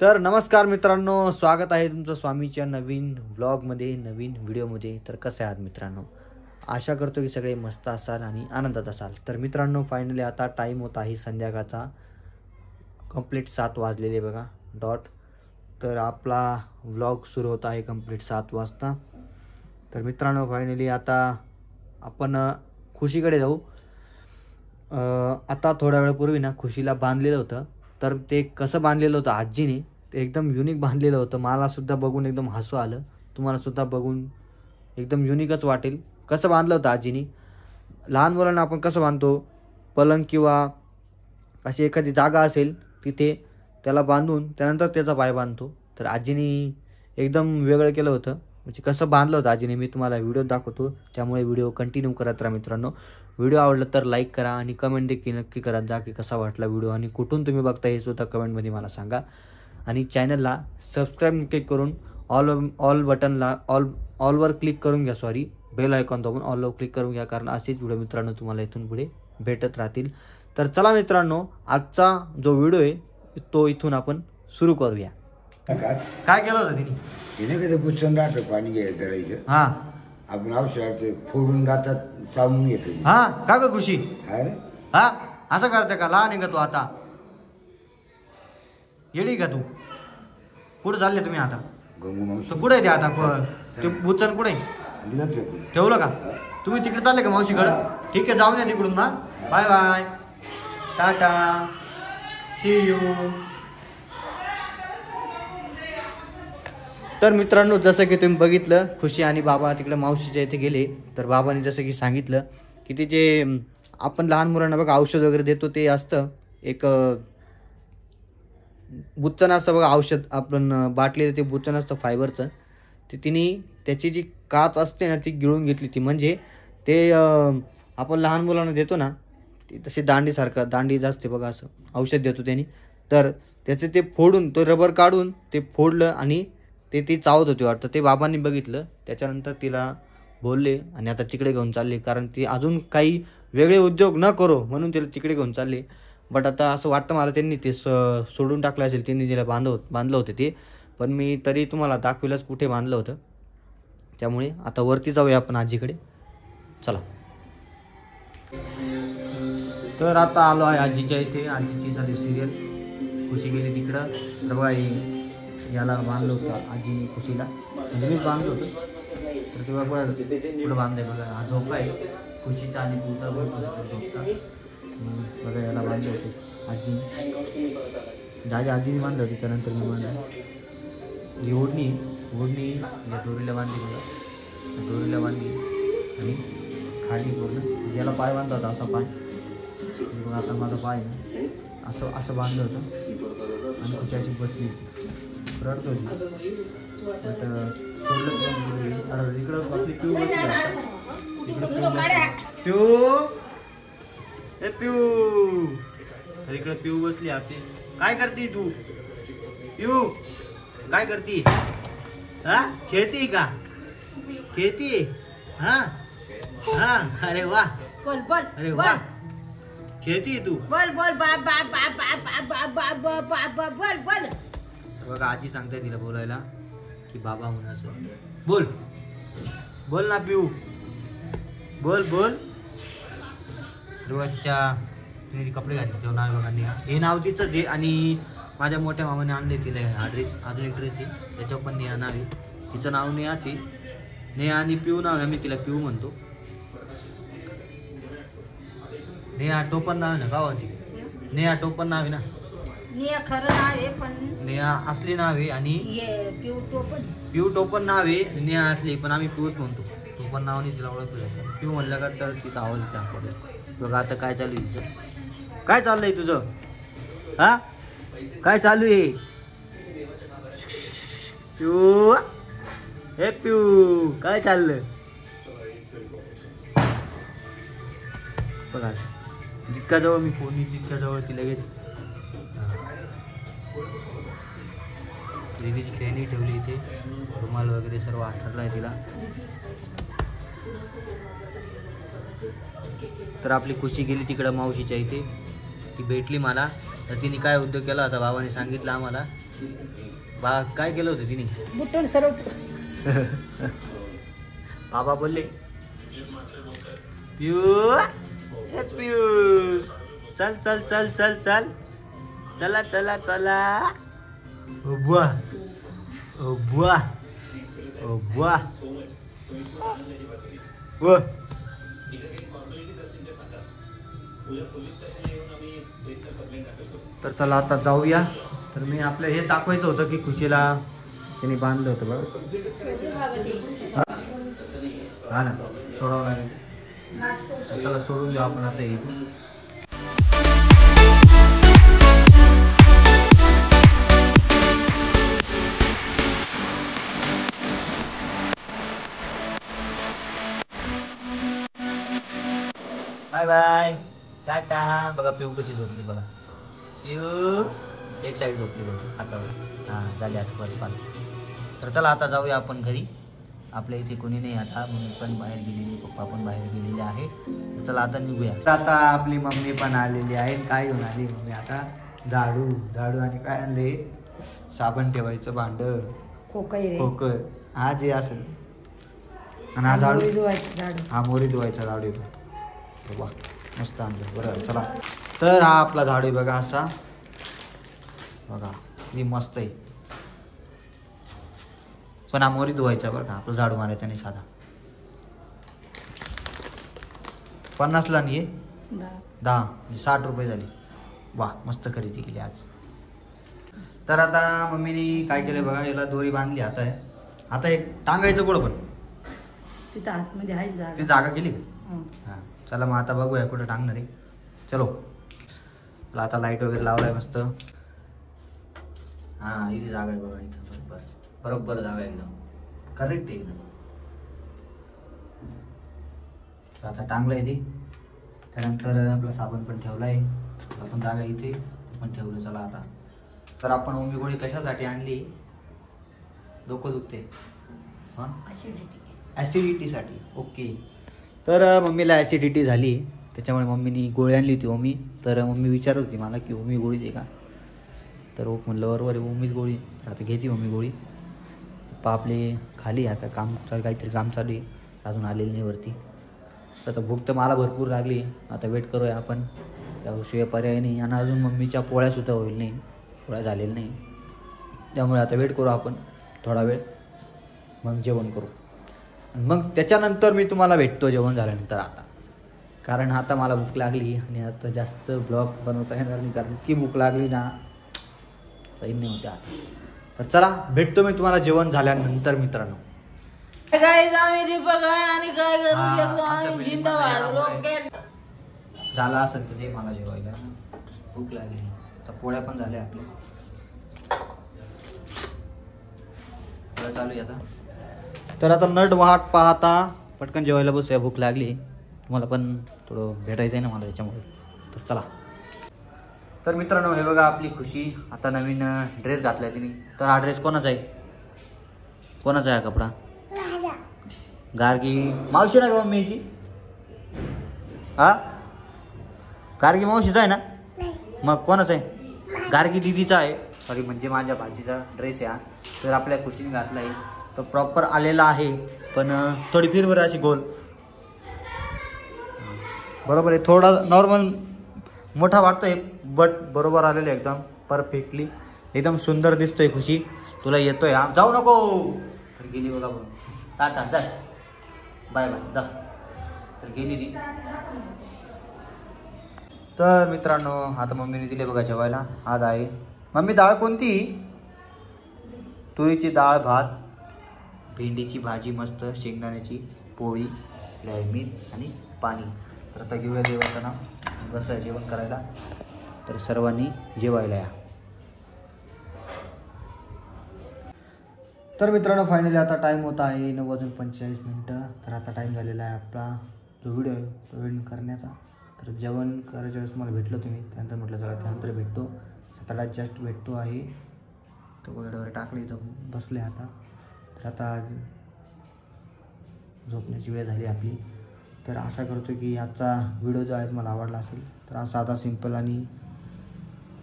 तर नमस्कार मित्रांनो, स्वागत आहे तुमचं स्वामीच्या नवीन व्लॉगमध्ये, नवीन व्हिडिओमध्ये. तर कसं आहात मित्रांनो? आशा करतो की सगळे मस्त असाल आणि आनंदात असाल. तर मित्रांनो, फायनली आता टाईम होत आहे संध्याकाळचा, कंप्लीट 7 वाजलेले बघा डॉट. तर आपला व्लॉग सुरू होत आहे कंप्लीट 7 वाजता. तर मित्रांनो, फायनली आता आपण खुशीकडे जाऊ. आता थोड्या वेळापूर्वी ना खुशीला बांधलेलं होतं. तर ते कसं बांधलेलं होतं आजीने, ते एकदम युनिक बांधलेलं होतं. मला सुद्धा बघून एकदम हसू आलं, तुम्हाला सुद्धा बघून एकदम युनिकच वाटेल. कसं बांधलं होतं आजीने. लहान मुलांना आपण कसं बांधतो, पलंग किंवा अशी एखादी जागा असेल तिथे त्याला बांधून त्यानंतर त्याचा पाय बांधतो. तर आजीने एकदम वेगळं केलं होतं. म्हणजे कसं बांधलं होतं आजीने मी तुम्हाला व्हिडिओ दाखवतो, त्यामुळे व्हिडिओ कंटिन्यू करत राहा मित्रांनो. व्हिडिओ आवडला तर लाईक करा आणि कमेंट देखील नक्की करा जा की कसा वाटला व्हिडिओ आणि कुठून तुम्ही बघता हे सुद्धा कमेंटमध्ये मला सांगा. आणि चॅनलला सबस्क्राईब नक्की करून ऑल बटनला ऑलवर क्लिक करून घ्या, सॉरी बेल आयकॉन दाबून ऑलवर क्लिक करून घ्या, कारण असेच व्हिडिओ मित्रांनो तुम्हाला इथून पुढे भेटत राहतील. तर चला मित्रांनो, आजचा जो व्हिडिओ आहे तो इथून आपण सुरू करूया. काय केलं होतं तिने कधी पुच्छून राहतं पाणी घ्यायचं. हां, आपण औषध फोडून जातात, चावून घेतो. हा का ग खुशी? अरे हा असं करते का? लहान आहे का तू आता? येडी का तू? कुठं चालले तुम्ही आता? गंगू मावशी कुठे ते आता? ते बुचन कुठे ठेवलं का? तुम्ही तिकडे चालले का मावशीकडं? ठीक आहे, जाऊन या तिकडून ना. Bye bye, tata, see you. तर मित्रांनो, जसं की तुम्ही बघितलं, खुशी आणि बाबा तिकडे मावशीच्या इथे गेले. तर बाबांनी जसं की सांगितलं की ते जे आपण लहान मुलांना बघा औषध वगैरे देतो ते असतं एक बुच्चन असतं बघा औषध, आपण बाटलेलं ते बुच्चन असतं फायबरचं. ते तिने त्याची जी काच असते ना ती गिळून घेतली ती. म्हणजे ते आपण लहान मुलांना देतो ना ते तसे दांडीसारखं, दांडी असते बघा, असं औषध देतो त्यांनी. तर त्याचं ते फोडून, तो रबर काढून ते फोडलं आणि ती चावत होती वाटतं. ते बाबांनी बघितलं, त्याच्यानंतर तिला बोलले आणि आता तिकडे घेऊन चालले, कारण ती अजून काही वेगळे उद्योग न करो म्हणून तिला तिकडे घेऊन चालले. बट आता असं वाटतं मला त्यांनी ते सोडून टाकलं असेल, त्यांनी तिला बांधलं होतं ते. पण मी तरी तुम्हाला दाखविलंच कुठे बांधलं होतं. त्यामुळे आता वरती जाऊया आपण आजीकडे, चला. तर आता आलो आहे आजीच्या इथे. आजीची झाली सिरियल, खुशी गेली तिकडं. तर बघा याला बांधलं होतं आजीने खुशीला, म्हणजे मीच बांधलं होतं. तर तेव्हा कुठं बांधलंय बघा, हा झोपा आहे खुशीचा आणि तुमचा झोपता. बघा याला बांधलं होतं आजीने, आजीने बांधलं होतं, त्यानंतर मी बांधलं. ही ओढणी या दोरीला बांधली बघा, दोरीला बांधली आणि खाली पूर्ण याला पाय बांधला होता, असा पाय बघा. आता माझा पाय ना असं बांधलं होतं आणि खुशी अशी बसली रडत होती. बट सोडलं इकडं आपली पिऊ बसली, पिऊ तर इकडं पिऊ बसली आपली. काय करते तू पिऊ? काय करते? हा, खेळती का? खेळती? हा हा, अरे वा, बोल बोल, अरे वा, खेळती तू? बोल बोल, बा बा बा बा बा बा बा बा बा बोल बोल. बघा आजी सांगते तिला बोलायला की बाबा म्हणून असं बोल. बोल ना पिऊ, बोल बोल. तिच्या तिने कपडे घातले, तिचं नाव बघा नेहा. हे नाव तिचंच आहे आणि माझ्या मोठ्या मामाने आणले तिला हा ड्रेस, अजून एक ड्रेस आहे त्याच्यावर पण नेहा नाव आहे. तिचं नाव नेहा, ती नेहा आणि पिऊ नाव आहे. मी तिला पिऊ म्हणतो. नेहा टोपण नाव आहे ना गावाची, नेहा टोपण नाव आहे ना. नेहा खरं नाव आहे पण नेहा असली नाव आहे आणि पिऊ टोपण नाव आहे. नेहा असली पण आम्ही पिऊच म्हणतो, टोपण नावाने तिला ओळखलं जातं. पिऊ म्हणलं का तर तिचा आवाज येते आपल्याला. बघा आता काय चालू आहे तुझं, काय चाललंय तुझं? हा, काय चालू आहे पिऊ? हे पिऊ काय चाललं? बघा जितक्या जवळ मी फोन येईल तितक्या जवळ ती लगेच दीदीची खेळणी ठेवली इथे, रुमाल वगैरे सर्व हातरला आहे तिला. तर आपली खुशी गेली तिकडं मावशीच्या इथे, ती भेटली मला. तर तिने काय उद्योग केला होता बाबाने सांगितलं आम्हाला. काय केलं होतं तिने? बुटून सरळ बाबा बोलले पियू पियू चल चल चल चल चल चला चला चला. बुवा बुवा बुवा व तर चला आता जाऊया. तर मी आपलं हे दाखवायचं होतं की खुशीला तिने बांधलं होतं बघा. हा ना सोडावं लागेल. त्याला सोडून देऊ आपण आता इथून. Bye bye tata. बघा पिऊ कशी झोपली बघा. पिऊ एक साईड झोपली बघा हातावर. हां झाली आता परत पाच. तर चला आता जाऊया आपण घरी. आपल्या इथे कोणी नाही आता. मम्मी पण बाहेर गेलेली, पप्पा पण बाहेर गेलेले आहे. तर चला आता निघूया. आता आपली मम्मी पण आलेली आहे. काय घेऊन आली मम्मी आता? झाडू झाडू आणि काय आणले? साबण ठेवायचं भांड, खोकं हा जे असेल. आणि हा झाडू हा मोरी धुवायचा झाडू आहे. वा मस्त आणलं. बरं चला. तर हा आपला झाडू आहे बघा असा बघा किती मस्त आहे. पण हा मोरी धुवायचा बरं का, आपलं झाडू मारायचा नाही साधा. 50ला नाही 10 म्हणजे 60 रुपये झाले. वा मस्त खरेदी केली आज. तर आता मम्मीने काय केलं बघा, याला दोरी बांधली. आता एक टांगायचं कुठं पण तिथं आतमध्ये आहे जागा. ती जागा केली का? हां चला मग आता बघूया कुठं टांगणार आहे. चलो आता लाईट वगैरे लावलाय मस्त. हां इथे जागा आहे बघा. इथं बरोबर जागा आहे एकदम करेक्ट आहे एकदम. आता टांगलंय ते. त्यानंतर आपला साबण पण ठेवलाय. आपण जागा इथे पण ठेवलं. चला आता तर आपण मम्मी गोळी कशासाठी आणली? डोकं दुखते हां ॲसिडिटीसाठी. ओके. तर मम्मीला ॲसिडिटी झाली त्याच्यामुळे मम्मीनी गोळी आणली होती मम्मी. तर मम्मी विचारत होती मला की मम्मी गोळी दे का? तर म्हणलं बरोबर आहे मम्मीच गोळी. आता घ्यायची मम्मी गोळी. पप्पा आपले खाली आता काहीतरी काम चालू आहे. अजून आलेलं नाही वरती. आता भूक तर मला भरपूर लागली. आता वेट करूया आपण. त्याशिवाय पर्याय नाही. आणि अजून मम्मीच्या पोळ्यासुद्धा होईल नाही, पोळ्या झालेल्या नाही. त्यामुळे आता वेट करू आपण थोडा वेळ, मग जेवण करू. मग त्याच्यानंतर मी तुम्हाला भेटतो जेवण झाल्यानंतर. आता कारण आता मला भूक लागली आणि आता जास्त ब्लॉग बनवता येणार नाही कारण इतकी भूक लागली ना सही नाही होते आता. तर चला भेटतो मी तुम्हाला जेवण झाल्यानंतर मित्रांनो. काय आम्ही दीपक आहे आणि काय करू शकतो आम्ही जिंदाबाद. झाला असेल तर ते मला जेवायला भूक लागली. तर पोळ्या पण झाल्या आपल्या. चालू आहे आता. तर आता नट वाट पाहता पटकन जेवायला बसूया. भूक लागली. तुम्हाला पण थोडं भेटायचं आहे ना मला त्याच्यामुळे. तर चला. तर मित्रांनो हे बघा आपली खुशी आता नवीन ड्रेस घातलाय तिने. तर हा ड्रेस कोणाचा आहे? कोणाचा आहे हा कपडा? गार्गी मावशी ना का मम्मी याची? हा गार्गी मावशीचा आहे ना? मग कोणाचा आहे? गार्गी दिदीचा आहे. सॉरी म्हणजे माझ्या भाजीचा ड्रेस आहे हा. तर आपल्या खुशीने घातला आहे. तो प्रॉपर आलेला आहे पण थोडी फिरवर अशी गोल बरोबर आहे. थोडा नॉर्मल मोठा वाटतोय बट बरोबर आलेलं आहे एकदम परफेक्टली. एकदम सुंदर दिसतोय खुशी. तुला येतोय हा. जाऊ नको. तर गेली बघा बघ. टाटा जाय बाय बाय जा. तर गेली ती. तर मित्रांनो आता मम्मीने दिले बघा जेवायला. आज आहे मम्मी डाळ कोणती? तुरीची डाळ, भात, भेंडीची भाजी मस्त, शेंगदाण्याची पोळी, मीठ आणि पाणी. तर आता घेऊया जेवायचं ना. बसूया जेवण करायला. तर सर्वांनी जेवायला या. तर मित्रांनो फायनली आता टाईम होता आहे 9:45. तर आता टाईम झालेला आहे आपला जो व्हिडिओ आहे तो एंड करण्याचा. तर जेवण करायच्या वेळेस मला भेटलं तुम्ही. त्यानंतर म्हटलं चला त्यानंतर भेटतो. स्वतःला जस्ट भेटतो आहे. तर वगैरे टाकले इथं बसले आता. तर आता झोपण्याची वेळ झाली आपली. तर आशा करतो की आजचा व्हिडिओ जो आहे तुम्हाला आवडला असेल. तर हा साधा सिंपल आणि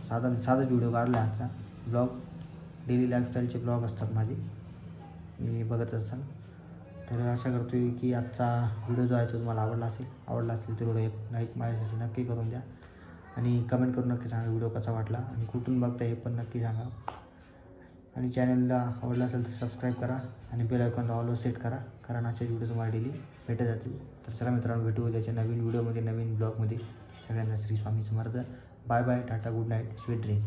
साधाच व्हिडिओ काढला आहे आजचा ब्लॉग. डेली लाईफस्टाईलचे ब्लॉग असतात माझे, मी बघत असाल. तर आशा करतो की आजचा व्हिडिओ जो आहे तो तुम्हाला आवडला असेल तर व्हिडिओ एक लाईक माझ्यासाठी नक्की करून द्या आणि कमेंट करून नक्की सांगा व्हिडिओ कसा वाटला आणि कुठून बघता हे पण नक्की सांगा. आणि चॅनलला आवडला असेल तर सबस्क्राईब करा आणि बेल आयकॉनला ऑलवर सेट करा, कारण असे व्हिडिओ तुम्हाला डेली भेटत जातील. तर चला मित्रांनो, भेटू उद्याच्या नवीन व्हिडिओमध्ये, नवीन ब्लॉगमध्ये. सगळ्यांना Shri Swami Samarth. Bye bye, tata, good night, sweet dream.